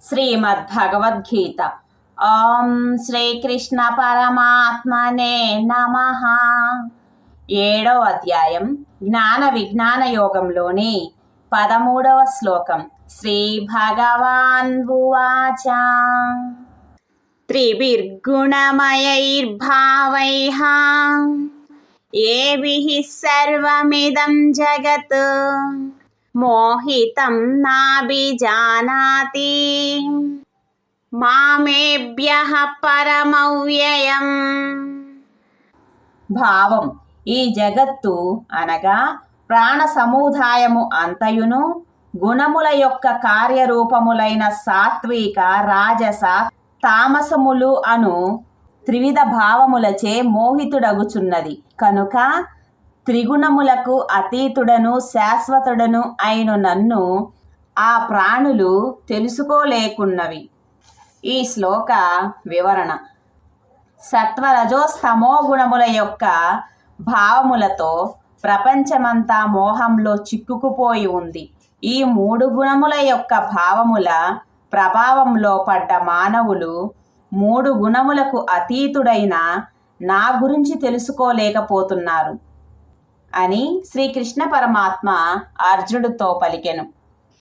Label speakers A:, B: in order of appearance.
A: శ్రీమద్భగవద్గీత. ఓం శ్రీకృష్ణ పరమాత్మనే నమః. 7వ అధ్యాయం జ్ఞాన విజ్ఞాన యోగంలోని 13వ శ్లోకం. శ్రీ భగవాన్ ఉవాచ త్రిభిర్గుణమయైర్భావైః ఏభిః సర్వమిదం జగత్ మోహితం నాభిజానాతి మామేభ్యః పరమవ్యయం. భావం: ఈ జగత్తు అనగా ప్రాణ సముదాయము అంతయును గుణముల యొక్క కార్యరూపములైన సాత్విక, రాజస, తామసములు అను త్రివిధ భావములచే మోహితుడగుచున్నది. కనుక త్రిగుణములకు అతీతుడను శాశ్వతుడను అయిన నన్ను ఆ ప్రాణులు తెలుసుకోలేకున్నవి. ఈ శ్లోక వివరణ: సత్వరజోస్తమో గుణముల యొక్క భావములతో ప్రపంచమంతా మోహంలో చిక్కుకుపోయి ఉంది. ఈ 3 గుణముల యొక్క భావముల ప్రభావంలో పడ్డ మానవులు 3 గుణములకు అతీతుడైన నా గురించి తెలుసుకోలేకపోతున్నారు అని శ్రీకృష్ణ పరమాత్మ అర్జునుడితో పలికెను.